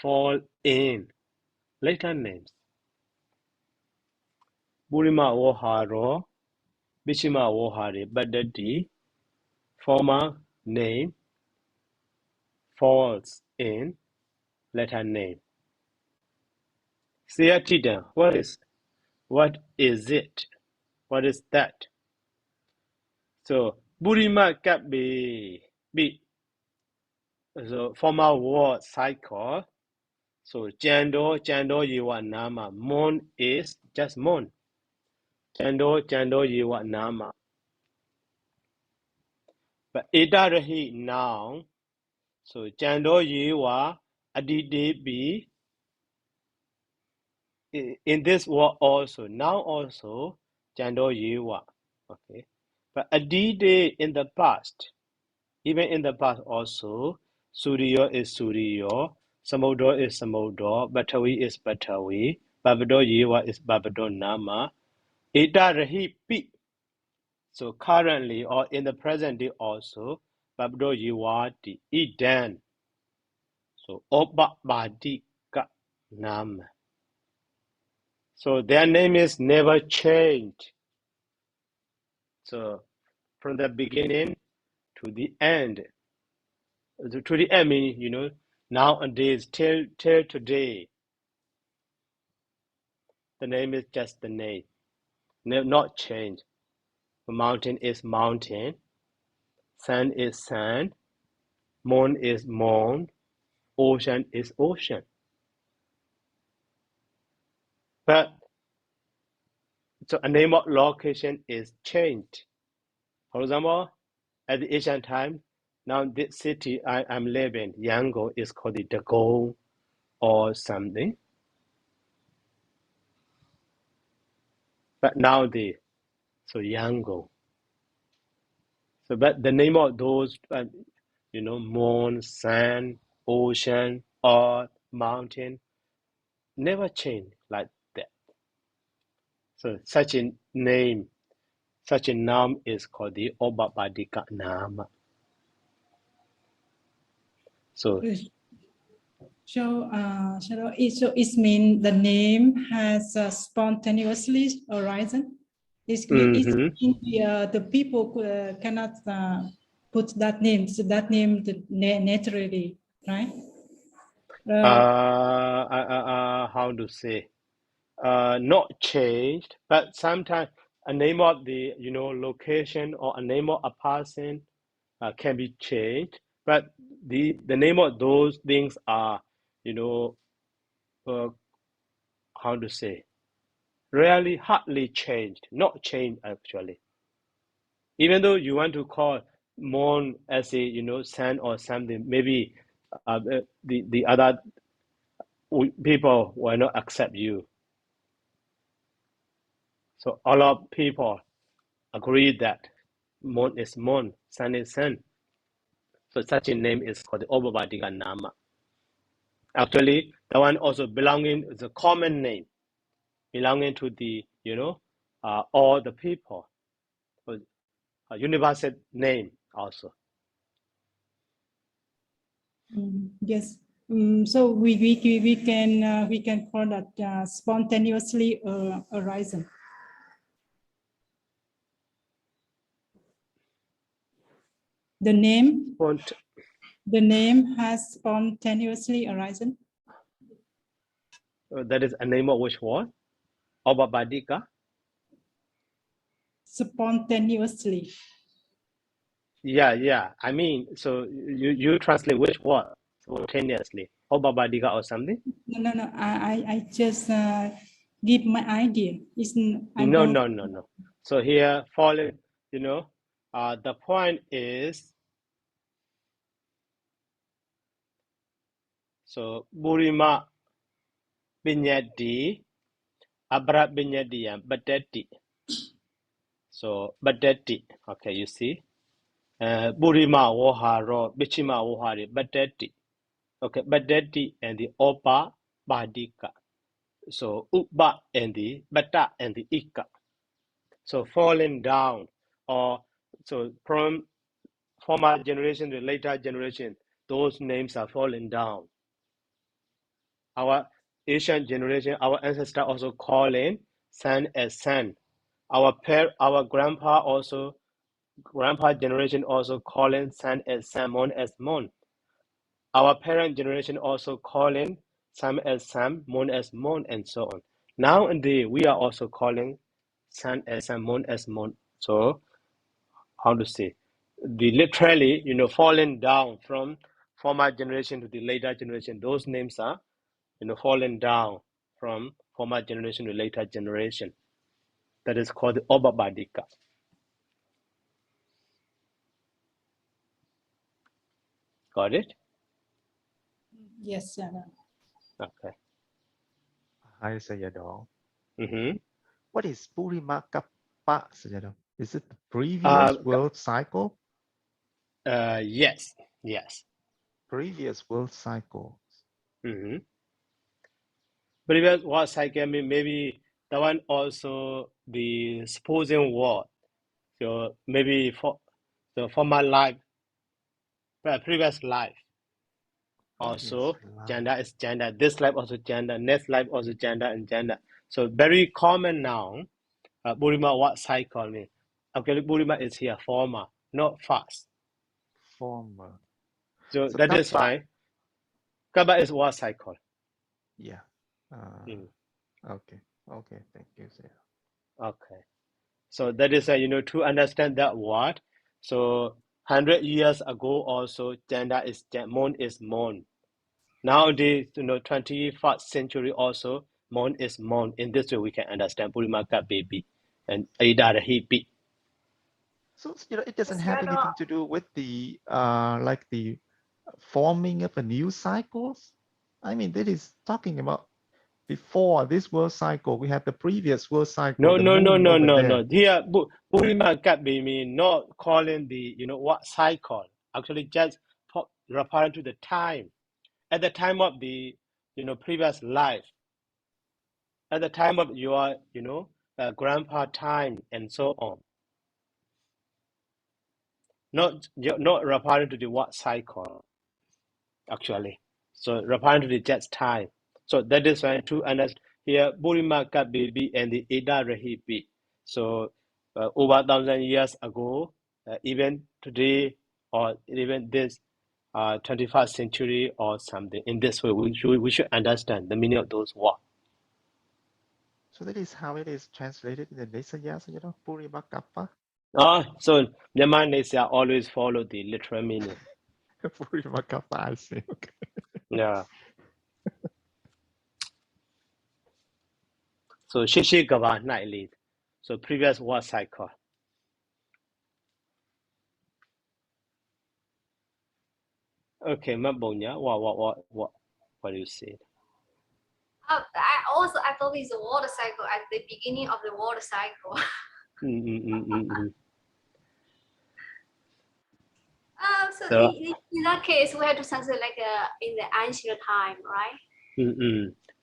Speaker 1: fall in later names. Burima Woharo Bishima Wohari Badati. Former name falls in later name. Sayatida, what is it? What is that? So Burima Kabi. So former word cycle. So Jando Yiwa Nama. Mon is just Mon. Jando Yiwa Nama. But Idarahi noun. So Jando Yiwa Adidebi. In this word also. Now also Jando Yiwa. Okay. But Adide in the past. Even in the past also. Suriyo is Suriyo. Samudra is Samudra, Batawi is Batawi, Babado Yiwa is Babado Nama, Ida Rahi Pi. So currently or in the present day also, Babado Yiwa di Idan. So Oba Badika Nama. So their name is never changed. So from the beginning to the end. To the end meaning, nowadays till today. The name is just the name, not changed. Mountain is mountain, sand is sand, moon is moon, ocean is ocean. But so a name of location is changed. For example, at the ancient time, now this city I'm living, Yangon, is called the Dagon or something. But nowadays, so Yangon. So, but the name of those, moon, sand, ocean, earth, mountain, never change like that. So such a noun is called the Obabadika Nama. So
Speaker 4: it means the name has spontaneously arisen. It means the people cannot put that name. So that name naturally, right?
Speaker 1: How to say? Not changed, but sometimes a name of the location or a name of a person can be changed. But the name of those things are, how to say, really hardly changed, not changed actually. Even though you want to call Mon as a, son or something, maybe the other people will not accept you. So a lot of people agree that Mon is Mon, son is son. So such a name is called the Obabadika Nama. Actually, the one also belonging is a common name, belonging to the, all the people. So a universal name also.
Speaker 4: Yes. So we can call that spontaneously arisen. The name has spontaneously arisen.
Speaker 1: That is a name of which one? Obabadika?
Speaker 4: Spontaneously.
Speaker 1: Yeah. I mean, so you translate which word simultaneously? Obabadika or something?
Speaker 4: No. I just give my idea.
Speaker 1: No. So here, falling, the point is, so Burima Binyadi, Abra Binyadi, and Badeti. So Badeti, okay, you see. Burima Woharo, Bichima Wohari, Badeti. Okay, Badeti and the Opa Badika. So Uba and the Bata and the Ika. So falling down, or so from former generation to later generation, those names are falling down. Our Asian generation, our ancestor also calling son as son. Our grandpa generation also calling son as son, mon as mon. Our parent generation also calling son as son, mon as mon, and so on. Nowadays, we are also calling son as son, mon as mon. So, how to say? The literally, falling down from former generation to the later generation. Those names are, falling down from former generation to later generation. That is called the Obabadika. Got it?
Speaker 4: Yes, sir.
Speaker 1: Okay.
Speaker 3: Hi, Sayadaw.
Speaker 1: Mm-hmm.
Speaker 3: What is Burima Kappa, Sayadaw? Is it the previous world cycle?
Speaker 1: Yes.
Speaker 3: Previous world cycle.
Speaker 1: Mm-hmm. Previous world cycle, maybe the one also the supposing word. So maybe for the former life, previous life. Also, gender is gender. This life also gender. Next life also gender and gender. So very common now. Burima what cycle mean? Okay, Burima is here former, not fast.
Speaker 3: Former.
Speaker 1: So that is fine. Kaba is what cycle?
Speaker 3: Yeah. Okay. Thank you, sir.
Speaker 1: Okay. So that is to understand that word. So 100 years ago also gender is mon is mon. Nowadays, 21st century also mon is mon. In this way we can understand Burima ka baby and Aida hippie.
Speaker 3: So it doesn't have anything to do with the like the forming of a new cycles. I mean, that is talking about before this world cycle. We have the previous world cycle.
Speaker 1: No. Here, Burima ka baby not calling the what cycle. Actually, just referring to the time. At the time of the previous life. At the time of your grandpa time and so on. Not referring to the what cycle, actually. So referring to the just time. So that is why to understand here Burima ka baby and the Ida Rahibi. So over 1,000 years ago, even today or even this 21st century or something. In this way, we should understand the meaning of those words.
Speaker 3: So that is how it is translated in the Nisaya, Burima Kappa.
Speaker 1: So Myanmar always follow the literal meaning.
Speaker 3: Purimakapa, I see. Okay.
Speaker 1: Yeah. So Shishi Gava night lead. So previous word cycle. Okay, Mabonya, what do you say?
Speaker 2: I thought it's a water cycle at the beginning of the water cycle. So in that case, we have to translate like in the ancient time, right?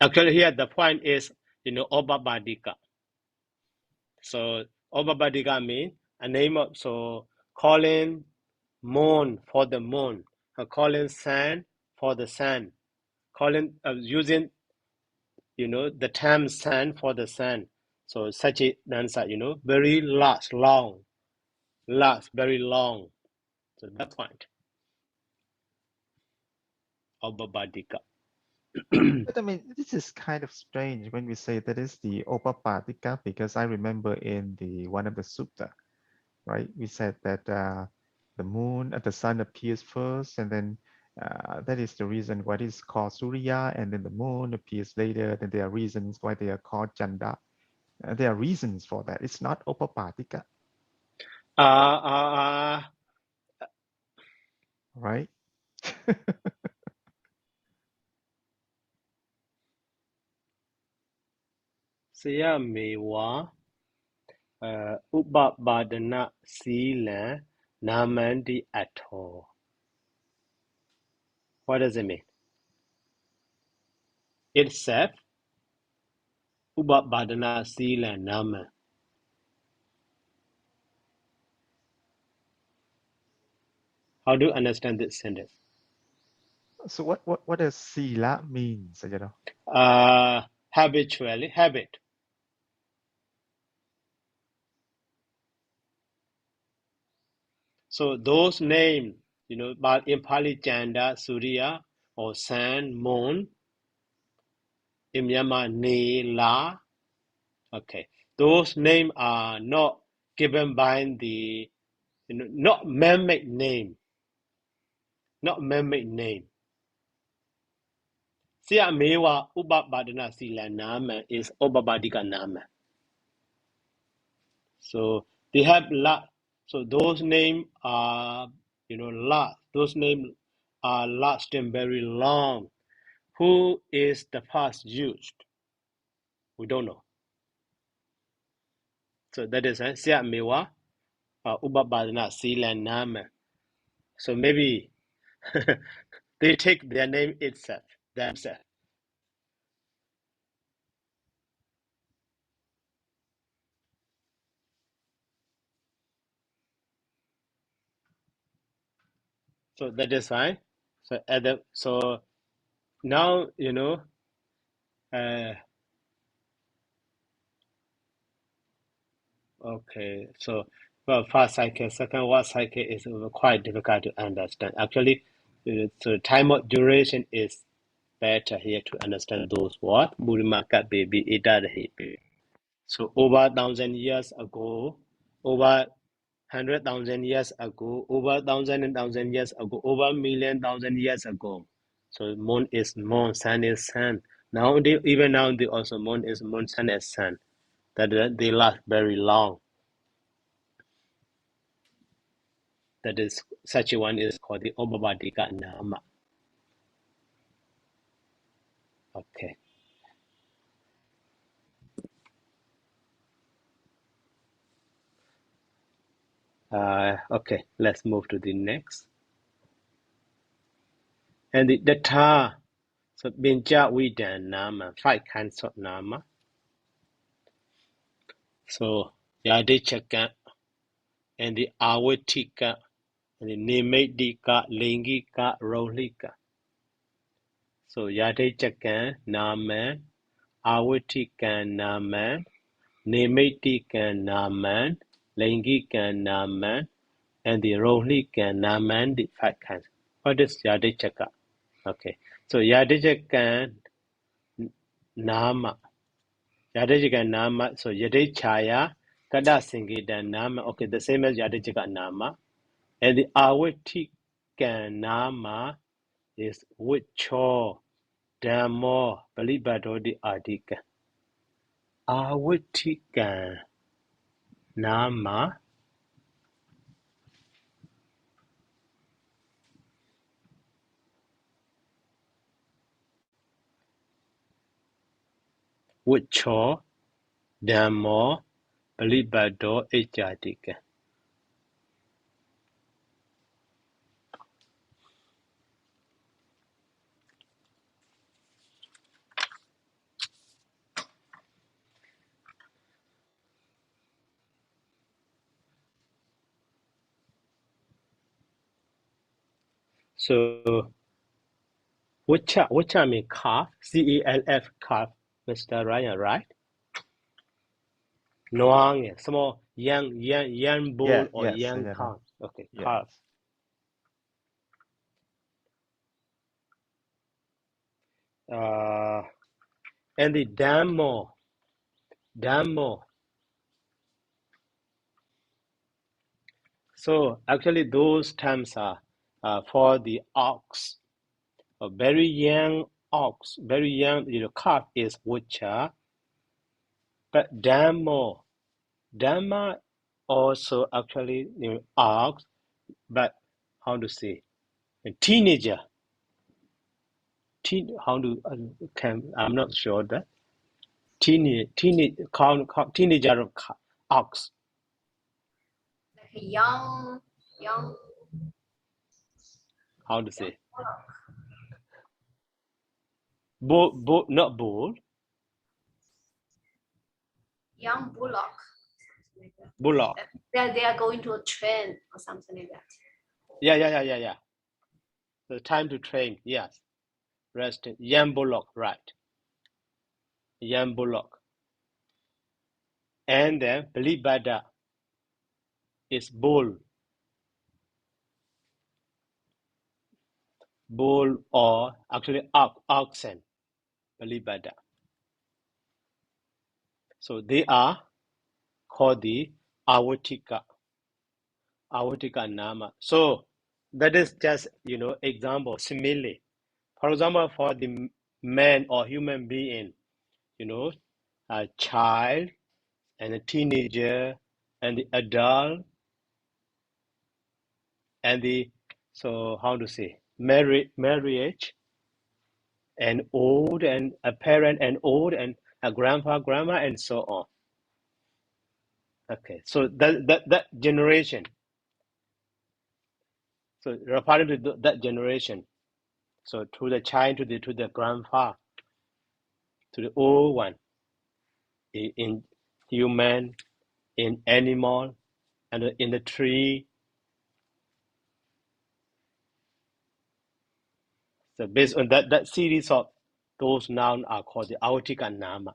Speaker 1: Actually, here the point is, Obabadika. So Obabadika means a name of, so calling moon for the moon, calling sun for the sun, calling using the term sun for the sun. So such a answer, very last, very long. So that point. Obabadika.
Speaker 3: But I mean, this is kind of strange when we say that is the Opapadika, because I remember in the one of the sutta, right? We said that the moon, the sun appears first, and then that is the reason why it is called Surya, and then the moon appears later. Then there are reasons why they are called Chanda. There are reasons for that. It's not Opapadika, right?
Speaker 1: Siya mewa Ubabadana Sila Namandi Atho. What does it mean? Itself, Ubabadana Sila Nama. How do you understand this sentence?
Speaker 3: So what does Sila mean, Sayadaw?
Speaker 1: Habitually, habit. So those names, but in Pāļi Chanda, Surya, or Sun, Moon, in Myanmar, Ne, La. Okay, those names are not given by the, not man-made name. Not man-made name. Siya mewa Ubabadana Sila Nama is Obabadika Nama. So they have lot. So those names are, lot. Those names are lasting very long. Who is the past used? We don't know. So that is Siya mewa Ubabadana Sila Nama. So maybe they take their name itself, themselves. So that is fine. So now okay. So first cycle, second word cycle is quite difficult to understand. Actually, so time of duration is better here to understand those words. Burimaka baby ida baby. So over 1,000 years ago, over 100,000 years ago, over 1,000 years ago, over 1,000,000 years ago. So moon is moon, sun is sun. Even now, they also moon is moon, sun is sun. That they last very long. That is such a one is called the Obabadika Nama. Okay. Okay, let's move to the next. And the ta, so Binja Vidan Nama, 5 kinds of Nama. So Yadichaka and the Awatika and the Nemedika, Lingika, Rolika. So Yadichaka Naman, Awatika Naman, Nemedika Naman, Lingika Naman, and the Rolika Naman, the 5 kinds. What is Yadichaka? Okay, so Yadichaka Nama. Yadichaka Nama, so Yadichaya, Kada Singita Nama, okay, the same as Yadichaka Nama. And the Awati Awattikan nama is Wicho Dhammo Palibadodi Adika. Awattikan nama Wicho Dhammo Palibado Ejadika. So Wacha means calf, C-E-L-F, calf, Mr. Ryan, right? Noang, small young bull or
Speaker 3: Yes,
Speaker 1: young
Speaker 3: Sayadaw.
Speaker 1: calf. Okay,
Speaker 3: Yes.
Speaker 1: calf. And the Dhammo. So actually those terms are for the ox. A very young ox, very young calf is Wacha. But Dhamma also actually ox, but how to say? A teenager. I'm not sure that. Teenager of ox.
Speaker 2: Like a young,
Speaker 1: How to say? Bull, not bull.
Speaker 2: young bullock. Like that.
Speaker 1: Bullock.
Speaker 2: They are going to a train or something like that.
Speaker 1: Yeah. The time to train. Yes. Resting. Young bullock, right? Young bullock. And then Balibada is bull. Bull or actually oxen. Balibada. So they are called the Awattika nama. So that is just example, simile. For example, for the man or human being, a child and a teenager and the adult and so how to say marriage and old and a parent and old and a grandma and so on. Okay, so that generation. So referring to that generation. So to the child, to the grandpa, to the old one, in human, in animal, and in the tree. So based on that series of those nouns are called the Awatika Nama.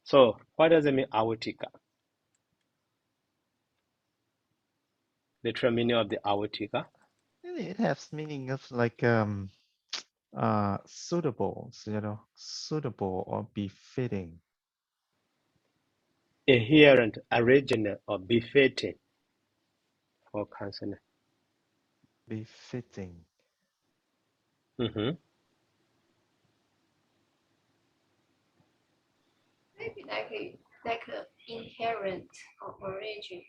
Speaker 1: So what does it mean, Awatika? Literal meaning of the Awatika?
Speaker 3: It has meaning of like suitable, suitable or befitting.
Speaker 1: Inherent, original, or befitting for consonant.
Speaker 3: Befitting.
Speaker 1: Mm-hmm.
Speaker 2: Maybe like a inherent or origin.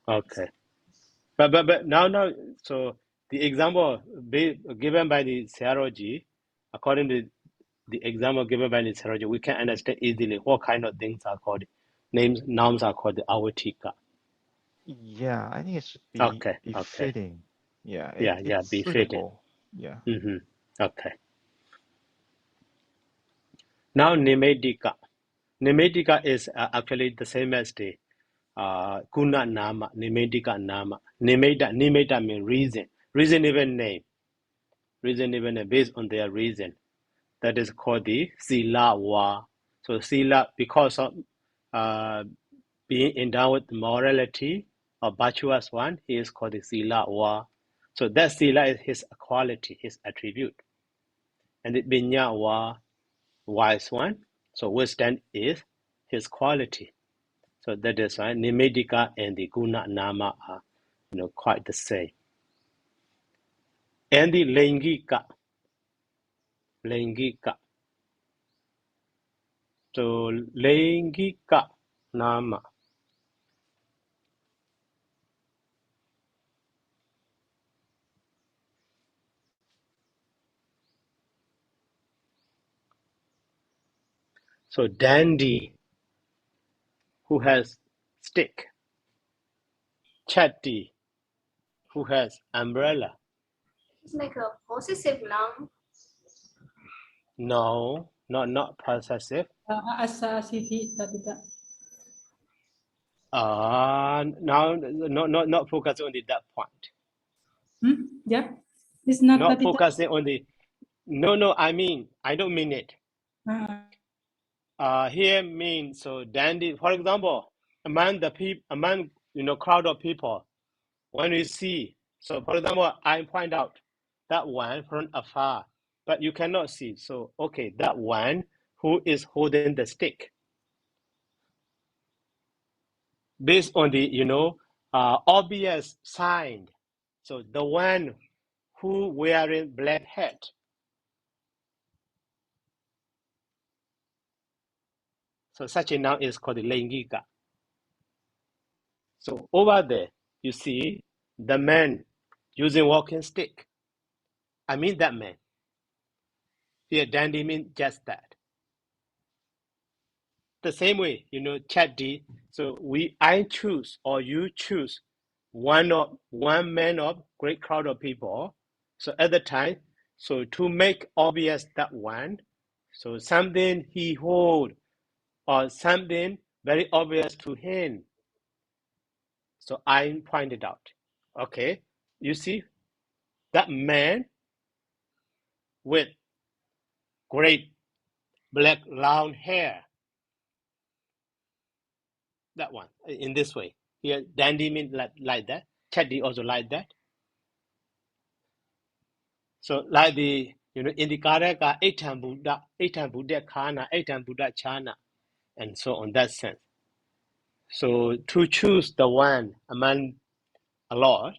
Speaker 1: Okay. But now, so the example given by the Sayadaw, according to the example given by the Sayadaw, we can understand easily what kind of things are called nouns are called the Awatika.
Speaker 3: Yeah, I think it should be
Speaker 1: Okay.
Speaker 3: befitting. Yeah,
Speaker 1: Yeah,
Speaker 3: it's
Speaker 1: befitting.
Speaker 3: suitable. Yeah.
Speaker 1: Mm-hmm. Okay. Now Nimedika. Nimedika is actually the same as the Guna Nama, Nimedika Nama. Nimeda means reason. Reason even name. Reason even name based on their reason. That is called the Sila Wa. So Sila, because of being endowed with morality or virtuous one, he is called the Sila Wa. So that Sila is his quality, his attribute. And the Binya Wa, wise one. So wisdom is his quality. So that is why Nimedika and the Guna Nama are quite the same. And the Laingika. So Laingika nama. So dandy, who has stick. Chatty, who has umbrella.
Speaker 2: It's like a possessive noun.
Speaker 1: No, not possessive.
Speaker 4: Asa siti tidak.
Speaker 1: Now not focusing on that point.
Speaker 4: Yeah, it's not
Speaker 1: Not
Speaker 4: that
Speaker 1: focusing on the. No, I don't mean it. Here means so dandy. For example, among crowd of people, when we see, so for example, I point out that one from afar, but you cannot see. So okay, that one who is holding the stick, based on the obvious sign. So the one who wearing black hat. So such a noun is called the Laingika. So over there, you see the man using walking stick. I mean that man. Here, dandy means just that. The same way, chatty. So I choose or you choose one man of great crowd of people. So at the time, so to make obvious that one, so something he hold or something very obvious to him. So I pointed out. Okay, you see that man with great black long hair. That one in this way. Here, dandy means like that. Chatty also like that. So like the in the Karaka, Eitan Buddha Kana, Eitan Buddha Chana, and so on that sense. So to choose the one among a lot,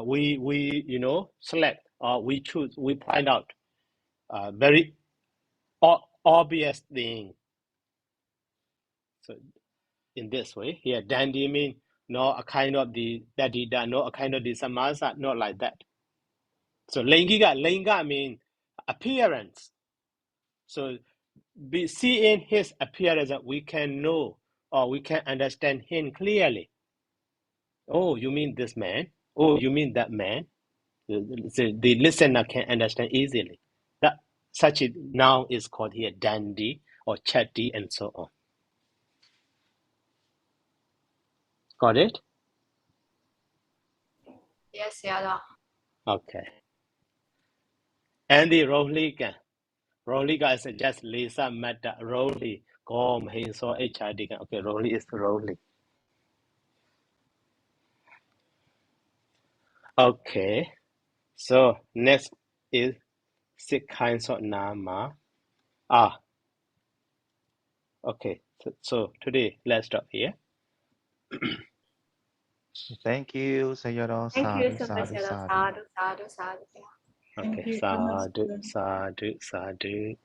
Speaker 1: we select or we choose, we find out very obvious thing. So in this way, here dandy means no a kind of the dadida, no a kind of the samasa, not like that. So lenga means appearance. So seeing his appearance, we can know or we can understand him clearly. Oh, you mean this man? Oh, you mean that man? The listener can understand easily. That such a noun is called here dandy or chatty and so on. Got it?
Speaker 2: Yes, Sayadaw.
Speaker 1: Okay. And the Rohliga. Rohliga is just Lisa Mata Rohli. Gom he saw HID. Okay, Rohli is Rohli. Okay. So next is 6 kinds of nama. Okay. So today let's stop here.
Speaker 3: Thank you, Sayadaw.
Speaker 2: Thank you
Speaker 3: Sadhu,
Speaker 2: so much,
Speaker 3: sadhu,
Speaker 2: Sayadaw.
Speaker 3: sadhu.
Speaker 2: Sadhu, sadhu, sadhu.
Speaker 1: Okay.
Speaker 4: Thank you so much.
Speaker 1: Sadhu.